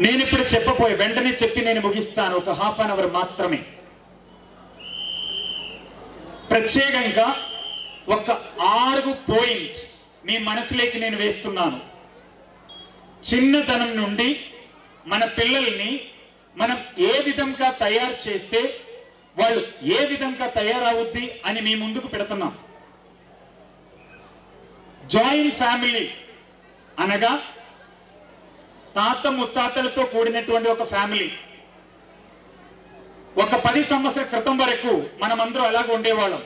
నేను ఇప్పుడు చెప్పబోయే వెంటనే చెప్పి నేను ముగిస్తాను. ఒక హాఫ్ అన్ అవర్ మాత్రమే. ప్రత్యేకంగా ఒక 6 పాయింట్ మీ మనసులోకి నేను వేస్తున్నాను. చిన్నతనం నుండి మన పిల్లల్ని మనం ఏ విధంగా తయారు చేస్తే వాళ్ళు ఏ విధంగా తయారవుద్ది అని మీ ముందుకు పెడుతున్నాం. జాయింట్ ఫ్యామిలీ అనగా తాత ముత్తాతలతో కూడినటువంటి ఒక ఫ్యామిలీ. ఒక 10 సంవత్సరాల క్రితం వరకు మనమందరూ అలాగ ఉండేవాళ్ళం.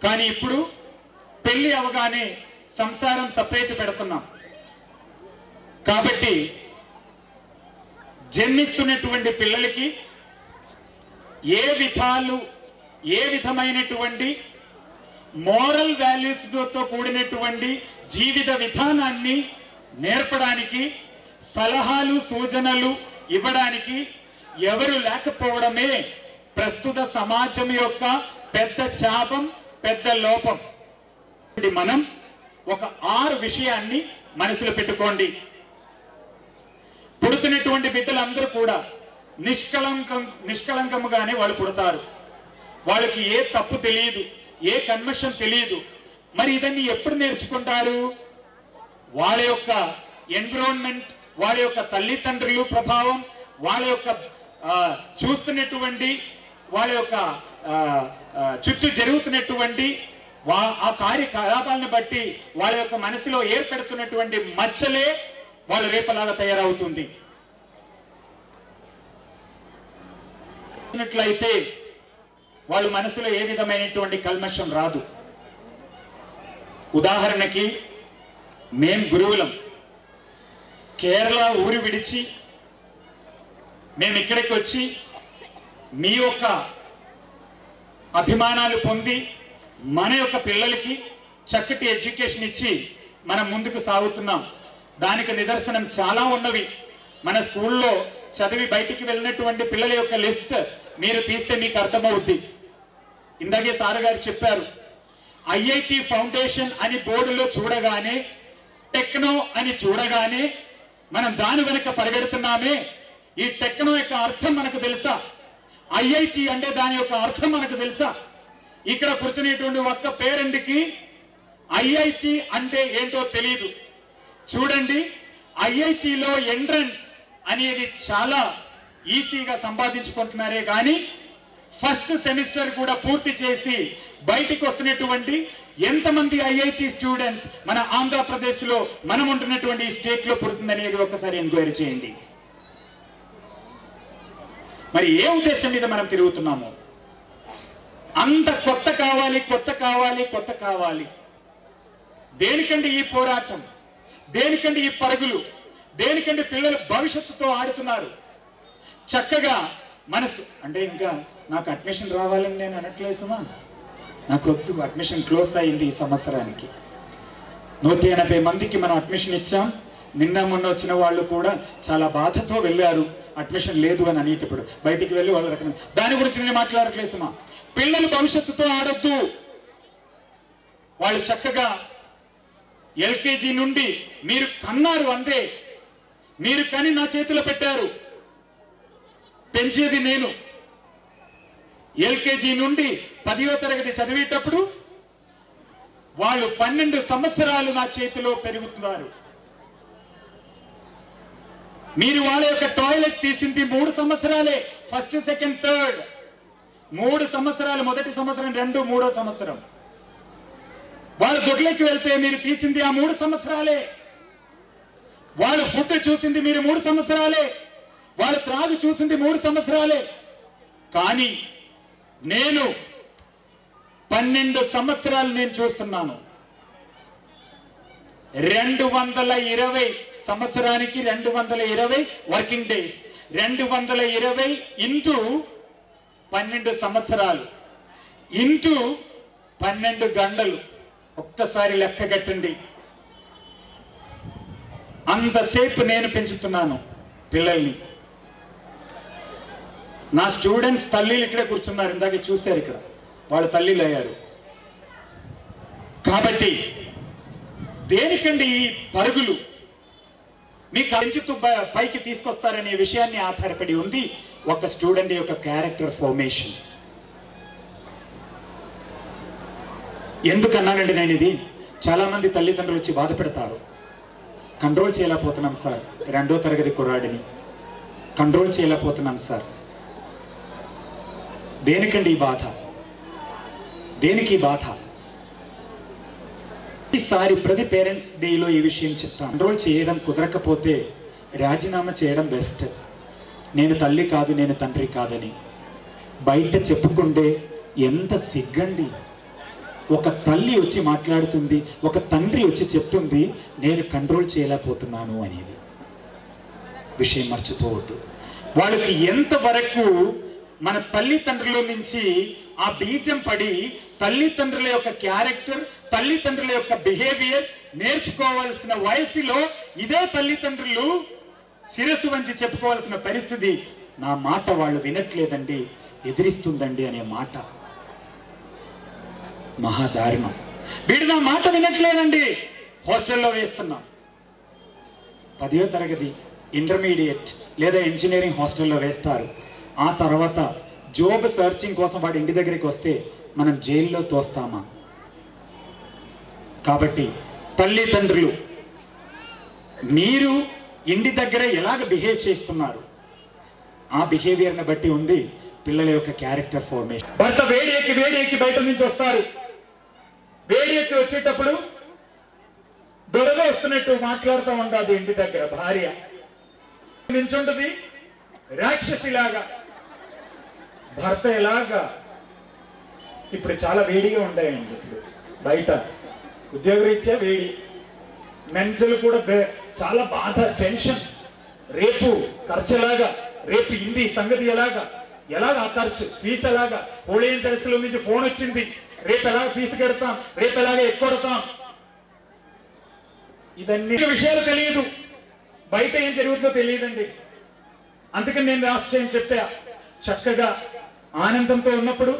కానీ ఇప్పుడు పెళ్లి అవగానే సంసారం సపరేట్ పెడుతున్నాం. కాబట్టి జన్మిస్తున్నటువంటి పిల్లలకి ఏ విధమైనటువంటి మోరల్ వాల్యూస్ తో కూడినటువంటి జీవిత విధానాన్ని నేర్పడానికి, సలహాలు సూచనలు ఇవ్వడానికి ఎవరు లేకపోవడమే ప్రస్తుత సమాజం యొక్క పెద్ద శాపం, పెద్ద లోపం. మనం ఒక 6 విషయాన్ని మనసులో పెట్టుకోండి. పుడుతున్నటువంటి బిడ్డలందరూ కూడా నిష్కళంకముగానే వాళ్ళు పుడతారు. వాళ్ళకి ఏ తప్పు తెలియదు, ఏ కన్వర్షన్ తెలియదు. మరి ఇదన్నీ ఎప్పుడు నేర్చుకుంటారు? వాళ్ళ యొక్క ఎన్విరాన్మెంట్, వాళ్ళ యొక్క తల్లిదండ్రులు ప్రభావం, వాళ్ళ యొక్క చూస్తున్నటువంటి వాళ్ళ యొక్క చుట్టూ జరుగుతున్నటువంటి ఆ కార్యకలాపాలను బట్టి వాళ్ళ యొక్క మనసులో ఏర్పడుతున్నటువంటి మచ్చలే వాళ్ళ రేపలాగా తయారవుతుంది. అయితే వాళ్ళ మనసులో ఏ విధమైనటువంటి కల్మషం రాదు. ఉదాహరణకి మేం గురువులం కేరళ ఊరు విడిచి మేము ఇక్కడికి వచ్చి మీ యొక్క అభిమానాలు పొంది మన యొక్క పిల్లలకి చక్కటి ఎడ్యుకేషన్ ఇచ్చి మనం ముందుకు సాగుతున్నాం. దానికి నిదర్శనం చాలా ఉన్నవి. మన స్కూల్లో చదివి బయటికి వెళ్ళినటువంటి పిల్లల యొక్క లిస్ట్ మీరు తీస్తే మీకు అర్థమవుద్ది. ఇందాకే సార్ గారు చెప్పారు, ఐఐటి ఫౌండేషన్ అని బోర్డులో చూడగానే, టెక్నో అని చూడగానే మనం దాని వెనక పరిగెడుతున్నామే. ఈ టెక్నో యొక్క అర్థం మనకు తెలుసా? ఐఐటి అంటే దాని యొక్క అర్థం మనకు తెలుసా? ఇక్కడ కూర్చునేటువంటి ఒక్క పేరెంట్కి ఐఐటి అంటే ఏంటో తెలియదు. చూడండి, ఐఐటిలో ఎంట్రన్స్ అనేది చాలా ఈజీగా సంపాదించుకుంటున్నారే కానీ ఫస్ట్ సెమిస్టర్ కూడా పూర్తి చేసి బయటికి వస్తున్నటువంటి ఎంతమంది ఐఐటి స్టూడెంట్స్ మన ఆంధ్రప్రదేశ్ లో మనం ఉంటున్నటువంటి స్టేట్ లో పుడుతుందనేది ఒక్కసారి ఎంక్వైరీ చేయండి. మరి ఏ ఉద్దేశం మీద మనం తిరుగుతున్నాము? అంత కొత్త కావాలి, కొత్త కావాలి, కొత్త కావాలి. దేనికండి ఈ పోరాటం? దేనికండి ఈ పరుగులు? దేనికండి పిల్లలు భవిష్యత్తుతో ఆడుతున్నారు? చక్కగా మనసు అంటే ఇంకా నాకు అడ్మిషన్ రావాలని నేను అనట్లేదమ్మా. నాకు వద్దు, అడ్మిషన్ క్లోజ్ అయింది ఈ సంవత్సరానికి. 180 మందికి మనం అడ్మిషన్ ఇచ్చాం. నిన్న మొన్న వచ్చిన వాళ్ళు కూడా చాలా బాధతో వెళ్ళారు, అడ్మిషన్ లేదు అని అనేటప్పుడు బయటికి వెళ్ళి వాళ్ళ రకం. దాని గురించి నేను మాట్లాడట్లేదమ్మా. పిల్లలు భవిష్యత్తుతో ఆడొద్దు. వాళ్ళు చక్కగా ఎల్కేజీ నుండి మీరు కన్నారు అంతే. మీరు కని నా చేతిలో పెట్టారు, పెంచేది నేను. ఎల్కేజీ నుండి 10వ తరగతి చదివేటప్పుడు వాళ్ళు 12 సంవత్సరాలు నా చేతిలో పెరుగుతున్నారు. మీరు వాళ్ళ యొక్క టాయిలెట్ తీసింది 3 సంవత్సరాలే. ఫస్ట్, సెకండ్, థర్డ్ 3 సంవత్సరాలు. మొదటి సంవత్సరం 2, 3వ సంవత్సరం. వాళ్ళ దొడ్లకి వెళ్తే మీరు తీసింది ఆ 3 సంవత్సరాలే. వాళ్ళు ఫుడ్ చూసింది మీరు 3 సంవత్సరాలే. వాళ్ళు త్రాగు చూసింది 3 సంవత్సరాలే. కానీ నేను 12 సంవత్సరాలు నేను చూస్తున్నాను. 220 సంవత్సరానికి 220 వర్కింగ్ డేస్. 220 ఇంటూ 12 సంవత్సరాలు ఇంటూ 12 గంటలు. ఒక్కసారి లెక్క కట్టండి. అంతసేపు నేను పెంచుతున్నాను పిల్లల్ని. నా స్టూడెంట్స్ తల్లిలు ఇక్కడే కూర్చున్నారు, ఇందాక చూశారు, ఇక్కడ వాళ్ళ తల్లిలు అయ్యారు. కాబట్టి దేనికండి ఈ పరుగులు? మీకు పెంచుతూ పైకి తీసుకొస్తారనే విషయాన్ని ఆధారపడి ఉంది ఒక స్టూడెంట్ యొక్క క్యారెక్టర్ ఫార్మేషన్. ఎందుకన్నానండి నేను ఇది? చాలా మంది తల్లిదండ్రులు వచ్చి బాధపెడతారు, కంట్రోల్ చేయలేకపోతున్నాం సార్, 2వ తరగతి కుర్రాడిని కంట్రోల్ చేయలేకపోతున్నాం సార్. దేనికండి ఈ బాధ? దేనికి బాధ? ఈసారి ప్రతి పేరెంట్స్ డేలో ఈ విషయం చెప్తాను. కంట్రోల్ చేయడం కుదరకపోతే రాజీనామా చేయడం బెస్ట్. నేను తల్లి కాదు, నేను తండ్రి కాదని బయట చెప్పుకుంటే ఎంత సిగ్గండి. ఒక తల్లి వచ్చి మాట్లాడుతుంది, ఒక తండ్రి వచ్చి చెప్తుంది నేను కంట్రోల్ చేయలేకపోతున్నాను అనేది. విషయం మర్చిపోవద్దు. వాళ్ళకి ఎంతవరకు మన తల్లిదండ్రుల నుంచి ఆ బీజం పడి తల్లిదండ్రుల యొక్క క్యారెక్టర్, తల్లిదండ్రుల యొక్క బిహేవియర్ నేర్చుకోవాల్సిన వయసులో ఇదే తల్లిదండ్రులు శిరస్సు వంచి చెప్పుకోవాల్సిన పరిస్థితి. నా మాట వాళ్ళు వినట్లేదండి, ఎదిరిస్తుందండి అనే మాట మహాదారుణం. వీడు నా మాట వినట్లేదండి, హాస్టల్లో వేస్తున్నాం. 10వ తరగతి ఇంటర్మీడియట్ లేదా ఇంజనీరింగ్ హాస్టల్లో వేస్తారు. ఆ తర్వాత జాబ్ సర్చింగ్ కోసం వాడు ఇంటి దగ్గరికి వస్తే మనం జైల్లో తోస్తామా? కాబట్టి తల్లిదండ్రులు మీరు ఇంటి దగ్గర ఎలాగ బిహేవ్ చేస్తున్నారు, ఆ బిహేవియర్ని బట్టి ఉంది పిల్లల యొక్క క్యారెక్టర్ ఫార్మేషన్. భర్త వేడి ఎక్కి బయట నుంచి వస్తారు. వేడి ఎక్కి వచ్చేటప్పుడు దొరగా వస్తున్నట్టు మాట్లాడుతూ ఉండదు. ఇంటి దగ్గర భార్య నించుంటుంది రాక్షసిలాగా, భర్త ఎలాగా. ఇప్పుడు చాలా వేడిగా ఉంటాయండి బయట, ఉద్యోగరీత్యా వేడి, మెంటలు కూడా చాలా బాధ, టెన్షన్. రేపు ఖర్చు ఎలాగా, రేపు ఇంది సంగతి ఎలాగా ఆ ఖర్చు, ఫీజు ఎలాగా, పోలియన్ తరగతిలో నుంచి ఫోన్ వచ్చింది, రేపు ఎలాగ ఫీజు కడతాం, రేపు ఎలాగ ఎక్కొడతాం. ఇదన్నీ విషయాలు తెలియదు, బయట ఏం జరుగుతుందో తెలియదండి. అందుకని నేను లాస్ట్ టైం చెప్పా, చక్కగా ఆనందంతో ఉన్నప్పుడు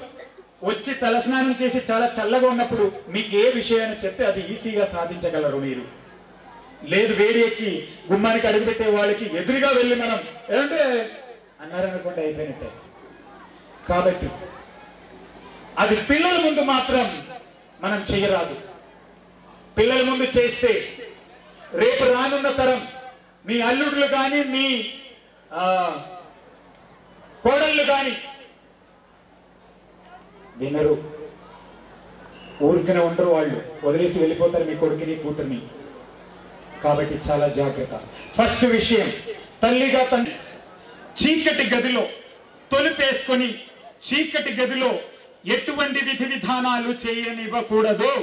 వచ్చి తలస్నానం చేసి చాలా చల్లగా ఉన్నప్పుడు మీకు ఏ విషయాన్ని చెప్తే అది ఈజీగా సాధించగలరు మీరు. లేదు వేడి ఎక్కి గుమ్మానికి అడుగుపెట్టే వాళ్ళకి ఎదురుగా వెళ్ళి మనం ఏంటంటే అన్నారనుకోండి అయిపోయినట్టే. కాబట్టి అది పిల్లల ముందు మాత్రం మనం చేయరాదు. పిల్లల ముందు చేస్తే రేపు రానున్న తరం, మీ అల్లుడులు కానీ మీ కోడళ్ళు కానీ వినరు, ఊరికనే ఉండరు, వాళ్ళు వదిలేసి వెళ్ళిపోతారు మీ కొడుకుని కూతుర్ని. కాబట్టి చాలా జాగ్రత్త. ఫస్ట్ విషయం, తల్లిగా తండ్రి చీకటి గదిలో తొలిపేసుకొని చీకటి గదిలో ఎటువంటి విధి విధానాలు చేయనివ్వకూడదు.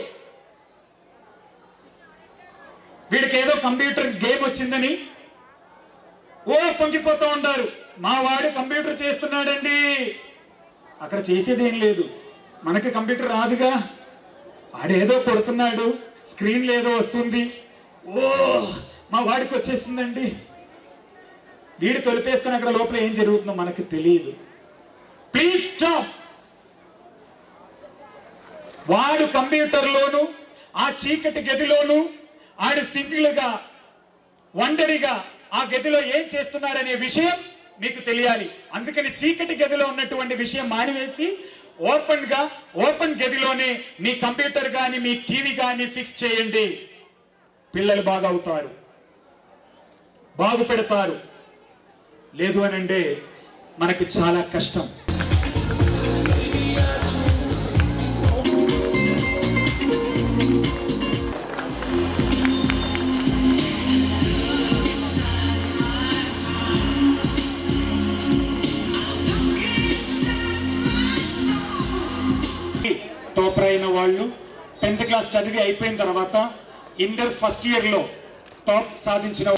వీడికి ఏదో కంప్యూటర్ గేమ్ వచ్చిందని పొంగిపోతూ ఉంటారు. మా వాడు కంప్యూటర్ చేస్తున్నాడండి. అక్కడ చేసేదేం లేదు, మనకి కంప్యూటర్ రాదుగా, వాడేదో కొడుతున్నాడు, స్క్రీన్ ఏదో వస్తుంది, మా వాడికి వచ్చేసిందండి. వీడు తొలిపేసుకుని అక్కడ లోపల ఏం జరుగుతుందో మనకు తెలియదు. Please stop. వాడు కంప్యూటర్లోను ఆ చీకటి గదిలోను ఆడు సింగిల్ గా ఒంటరిగా ఆ గదిలో ఏం చేస్తున్నారనే విషయం మీకు తెలియాలి. అందుకని చీకటి గదిలో ఉన్నటువంటి విషయం మానివేసి ఓపెన్ గదిలోనే మీ కంప్యూటర్ కానీ మీ టీవీ కానీ ఫిక్స్ చేయండి. పిల్లలు బాగా అవుతారు, బాగుపెడతారు. లేదు అనంటే మనకు చాలా కష్టం. టాపర్ అయిన వాళ్ళు 10th క్లాస్ చదివి అయిపోయిన తర్వాత ఇంటర్ ఫస్ట్ ఇయర్ లో టాప్ సాధించిన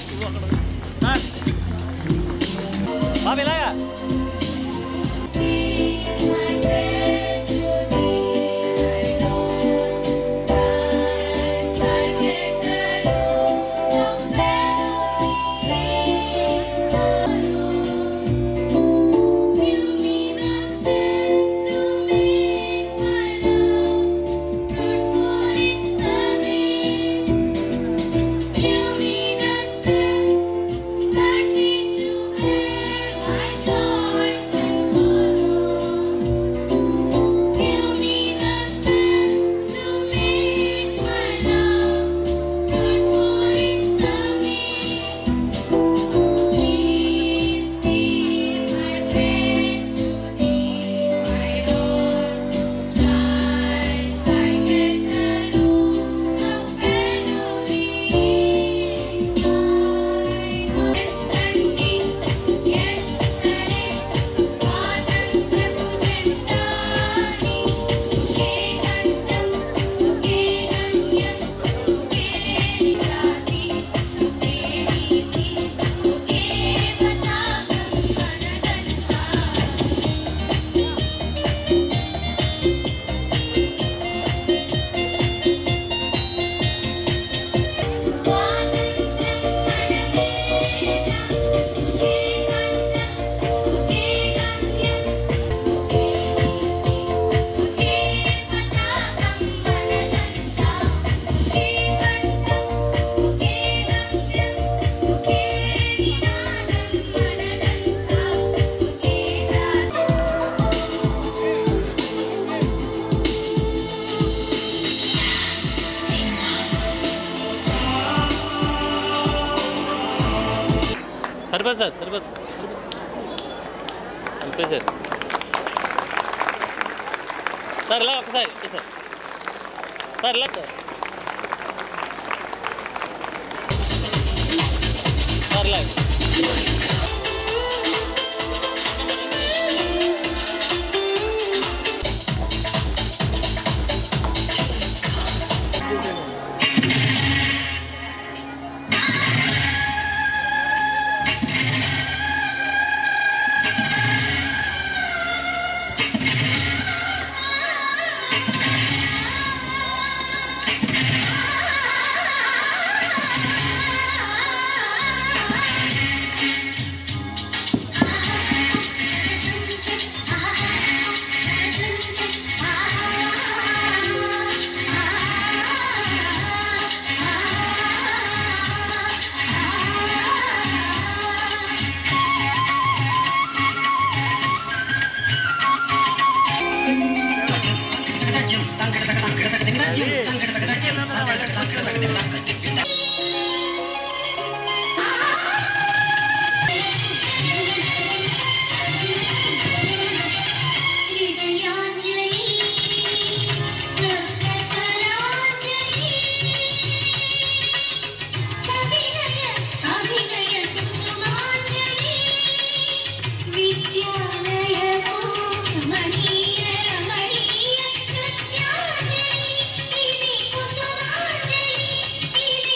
సరిపోదు సార్, సరిపోదు, సరిపోదు సార్. సార్ ఇలా ఒకసారి సార్, సార్ ఇలా సార్, సార్ ఇలా. Thank you.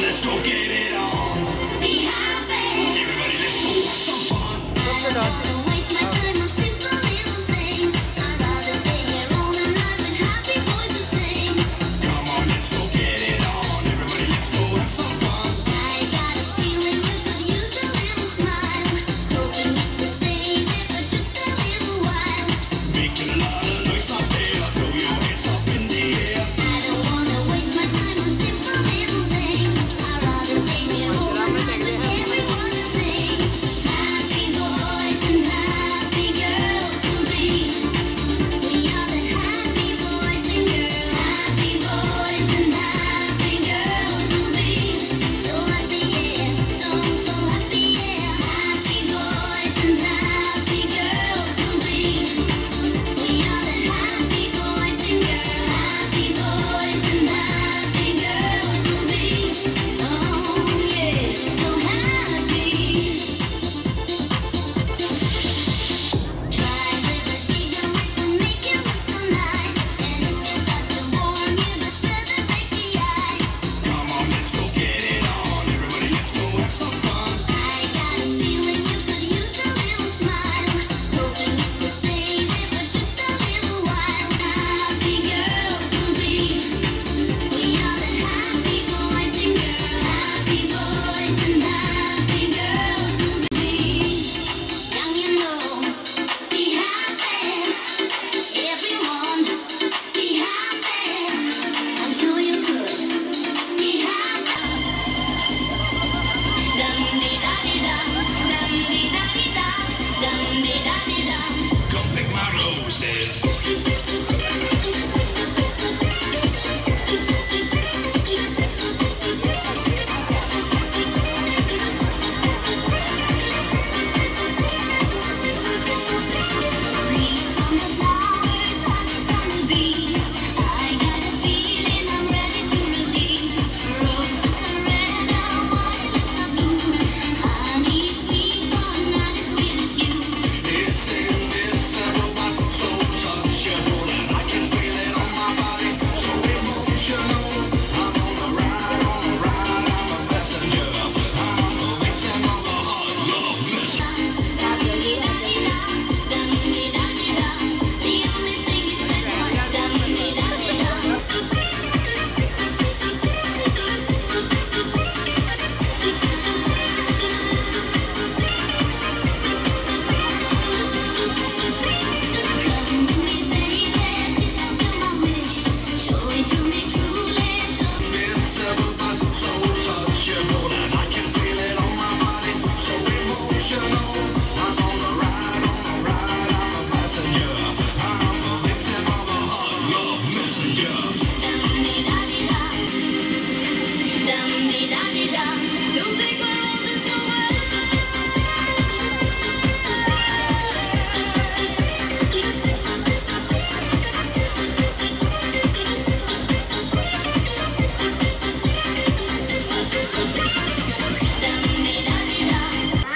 let's go get it on. Be happy. Everybody, let's go have some fun. Waste my time on simple little things. I'd rather stay here all the night with happy voices sing. Come on, let's go get it on. Everybody, let's go have some fun. I got a feeling you could use a little smile. Hoping you could stay there for just a little while. Making a lot of noise out there. Throw your hands up in the air. I don't wanna waste my time on simple little things. I'd rather stay here all the night with everyone to sing. Happy boys and happy girls will be. We are the happy boys and girls. Happy boys and happy girls will be. So happy, yeah. So happy, yeah. Happy boys and happy girls will be. We are the happy boys and girls. Happy boys and happy girls will be. Oh yeah, so happy. Try with a eagle, it will make you look so nice. And if it starts to warm you, the feathers make the eyes. Come on, let's go get it on. Everybody, let's go have some fun. I got a feeling you could use a little smile. Hoping you could stay there for just a little while. Happy girls will be. We are the happy boys and girls. Happy boys and happy girls will be. Young and old, be happy. Everyone, be happy. I'm sure you could. Be happy. Dum-dee-da-dee-dum, dum-dee-da-dee-dum, dum-dee-da-dee-dum. Come pick my roses. Free from the flowers, honey from the bees. I got a feeling I'm ready to release. Roses are red, violets are blue. Honey sweet, but not as sweet as you. It's invisible, but so touchable, and I can feel it on my body. So emotional. I'm on the ride, I'm a passenger. I'm a victim of a hot love messenger. Dum-dee-da-dee-dum, dum-dee-da-dee-dum. The only thing you said was dum-dee-da-dee-dum. Come to me, baby, this is my wish. Show it to me truly, show invisible, but so touchable, and I can feel it on my body. So emotional. I'm on the ride, I'm a passenger. I'm a victim of a hot love messenger. Dum-dee-da-dee-dum, dum-dee-da-dee-dum. Don't take my roses away.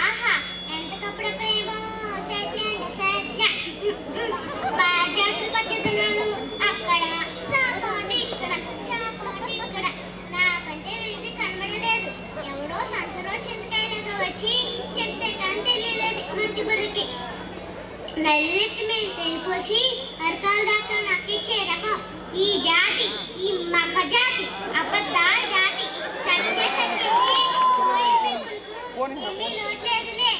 ఆహా ఎంతకప్పుడు ప్రేమ బాధ్యతలు పట్టుతున్నాను అక్కడ నాకోటి ఇక్కడ నాకోటి ఇక్కడ నాకంటే వీడిది కనబడలేదు ఎవడో సంతలో చింతకాయలతో వచ్చి చెప్తే కానీ తెలియలేదు మట్టి బుర్రకి నల్లెత్తి మీద తెలిపోసి అరకాల దాకా నాకు ఇచ్చే రకం ఈ జాతి ఈ మగ జాతి అబద్ధాల జాతి సత్య సత్యమే పోయే పీపుల్కు ఏమీ లోట్లేదులే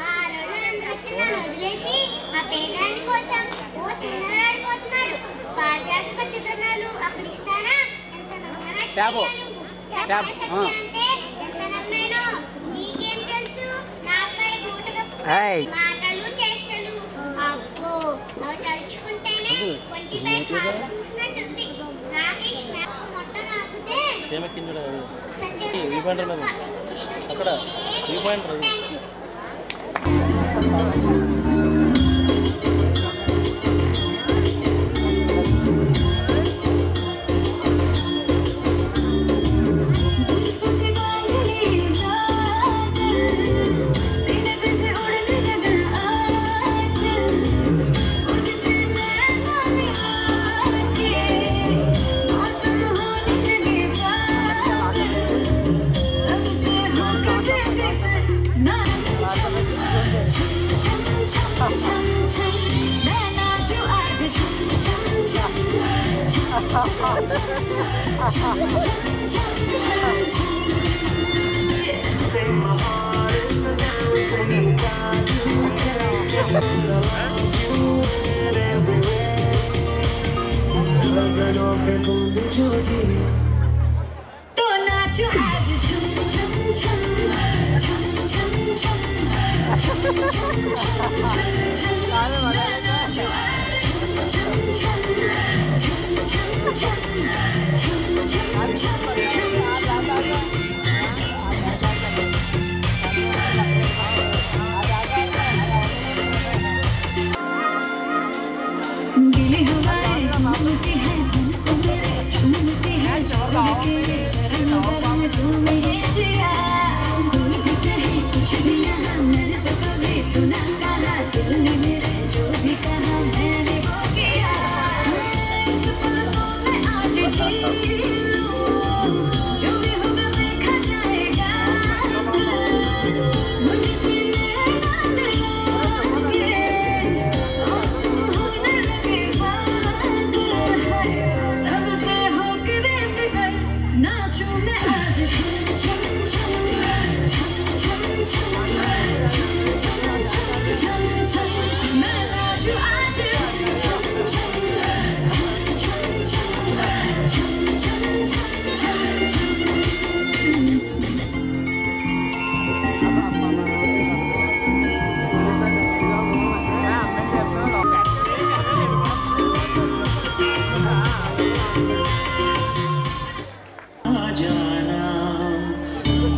ఆ రోజులందరూ వచ్చి నన్ను వదిలేసి ఆ పేదరాని కోసం ఓ చిన్నలాడిపోతున్నాడు పాఠ్యాస పచ్చదనాలు అక్కడ ఇస్తారా ఎంత నమ్మనా సత్య అంటే ఎంత నమ్మేనో నీకేం తెలుసు నాపై బూటగా మాటలు చేష్టలు అబ్బో అవి తలుచుకుంటేనే ఒంటిపై కాలు కూసినట్టుంది రాకేష్ మొట్ట నాకుతే అక్కడ వ్యూ పాయింట్ तो नाचो आज छम छम छम छम छम छम छम छम छम छम छम नाचो आज छम छम छम छम छम छम छम छम छम छम गिली हवाएं झूमती है झूमती है छोड़ के शरण गरम झूमे जिया कोई भी कहे कुछ भी यहाँ मैंने तो कभी सुना कहा दिल ने मेरे जो भी कहा मैंने वो किया इस पलों में आज जी लूं जो भी होगा देखा जाएगा मुझसे नैना मिलाके आंसू होने लगे पागल सबसे होके बेफिक्र नाचूं मैं आज छम छम छम छम छम छम छम छम छम छम छम मैं नाचूं आज छम छम छम छम छम छम छम छम छम छम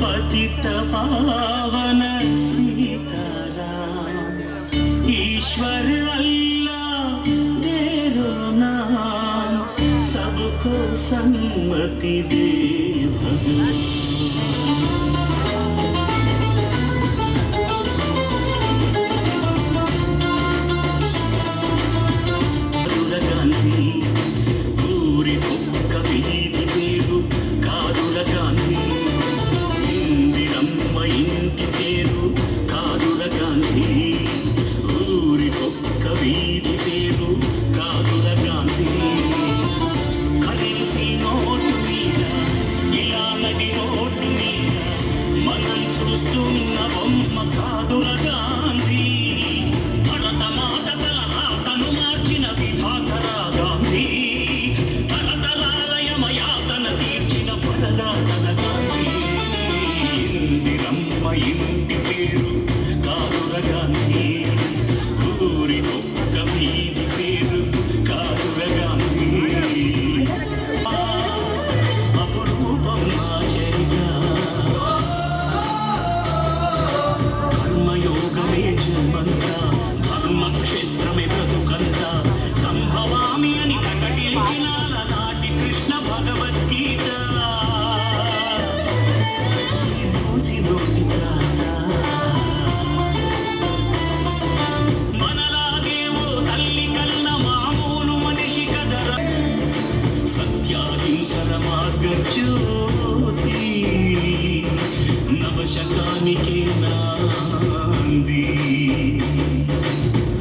पतित पावन सीताराम ईश्वर अल्लाह तेरो नाम सबको सम्मति दे भगवान गांधी पूरी कुక్క వీధి పేరు కాదుల గాంధీ ఇందిరమ్మ ఇంటి పేరు కాదుల గాంధీ ఊరి కుక్క వీధి పేరు కాదుల గాంధీ కరెన్సీ నోటు మీద ఇలా నడి నోటు మీద మనం చూస్తున్న బొమ్మ కాదుల గాంధీ భరత మాత తల రాతను మార్చిన విధాతరా గాంధీ తరతరాలయమయాతన తీర్చిన పరదాతన గాంధీ ఇందిరమ్మ ఇంటి పేరు కాదుల గాంధీ ఊరి కుక్క వీధి పేరు కాదుల గాంధీ అపురూపం నా చరిత కర్మయోగమే జన్మంతా ధర్మక్షేత్రమే బ్రతుకంతా సంభవామి అని ప్రకటించిన నాటి కృష్ణ భగవద్గీత మూసి నోటి మనలాగే ఓ తల్లి కన్న మామూలు మనిషి కదర సత్యాహింసల మార్గజ్యోతి నవశకానికే నాంది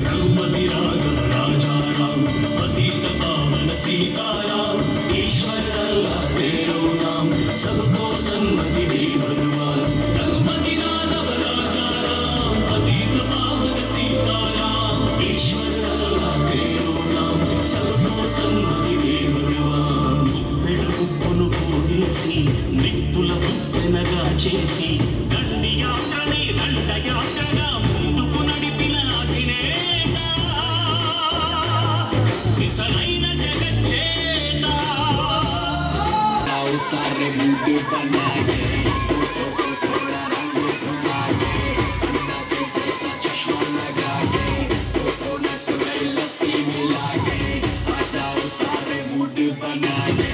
రఘుపతి రాఘవ రాజారాం పతిత పావన सीताराम ईश्वर अल्लाह तेरो नाम सबको सन्मति दे भगवान रघुपति राघव राजा राम पतित पावन सीताराम ईश्वर अल्लाह तेरो नाम सबको सन्मति दे भगवान పెడుపును పోగేసి నిత్తుల పుట్టెనగా చేసి దండి యాత్రని దండయాత్రగా ముందుకు నడిపిన అధినేత సిసలైన జగజ్జేత सारे मूड बना के फोटो को थोड़ा रंग घुमा के अन्ना के जैसा चश्मा लगा के कोकोनट में लस्सी मिला के आ जाओ सारे मूड बना के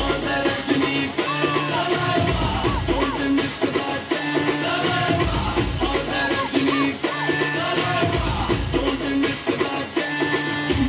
all the Rajni fans don't miss the chance all the Rajni fans don't miss the chance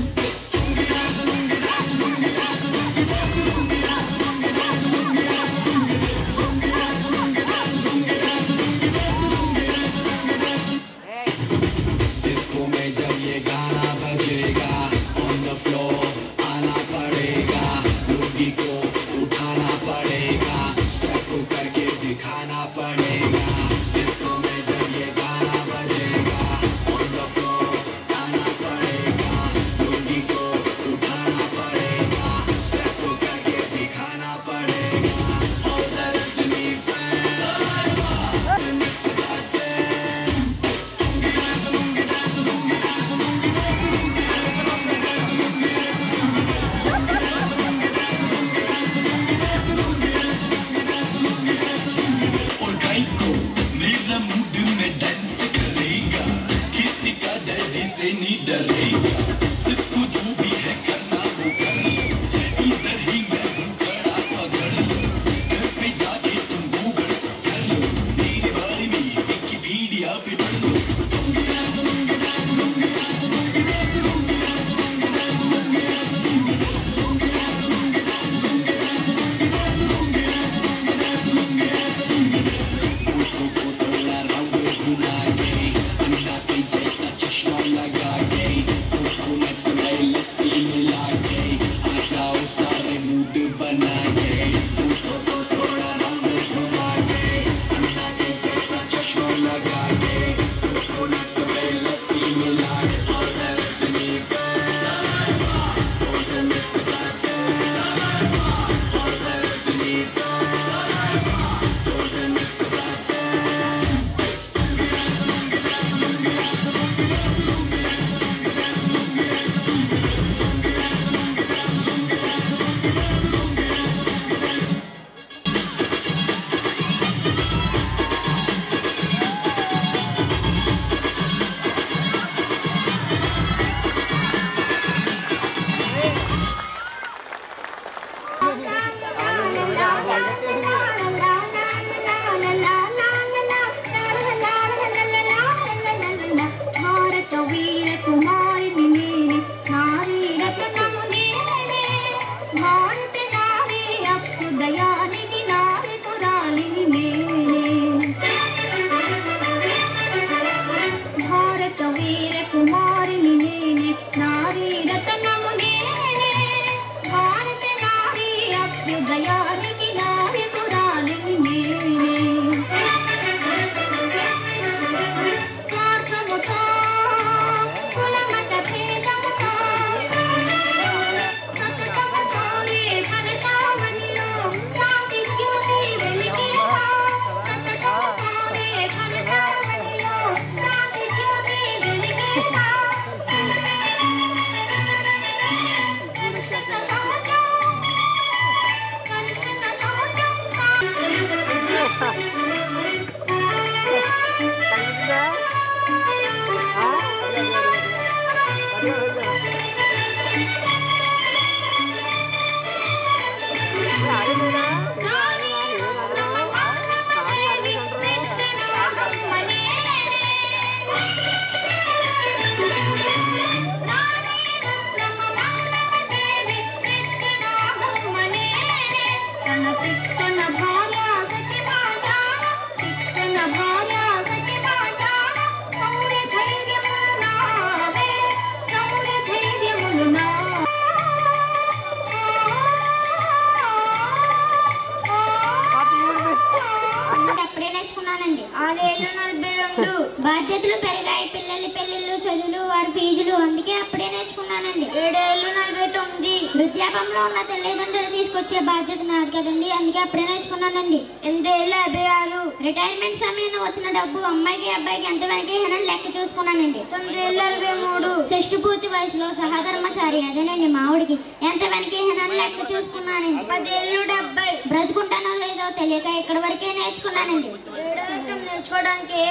బాధ్యతలు పెరిగాయి, పిల్లల పెళ్లిళ్ళు, చదువులు, వారి ఫీజులు, అందుకే అప్పుడే నేర్చుకున్నానండి. 7 ఏళ్ళు 49 వృద్ధాపంలో ఉన్న తల్లిదండ్రులు తీసుకొచ్చే బాధ్యత నాది కదండి, అందుకే అప్పుడే నేర్చుకున్నానండి. 8 ఏళ్ళు 56 రిటైర్మెంట్ సమయంలో వచ్చిన డబ్బు అమ్మాయికి అబ్బాయికి ఎంత వెనకే లెక్క చూసుకున్నానండి. 9 ఏళ్ళు 63 షష్టి పూర్తి వయసులో సహధర్మచారి అదేనండి మావుడికి ఎంత వెనకే లెక్క చూసుకున్నానండి. 10 ఏళ్ళు 70 బ్రతుకుంటానో లేదో తెలియక ఇక్కడ వరకే నేర్చుకున్నానండి. 7వ ఎక్కం నేర్చుకోవడానికి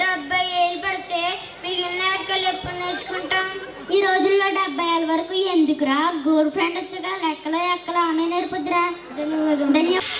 70 ఏళ్ళు పడితే మిగిలిన లెక్కలు ఎప్పుడు నేర్చుకుంటాం? ఈ రోజుల్లో 70 ఏళ్ళ వరకు ఎందుకురా, గోల్డ్ ఫ్రెండ్ వచ్చగా లెక్కలో ఎక్కలో ఆమె నేర్పుద్రా. ధన్యవాదాలు.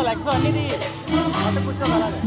లెక్సో అన్నిది కూర్చోవాలి.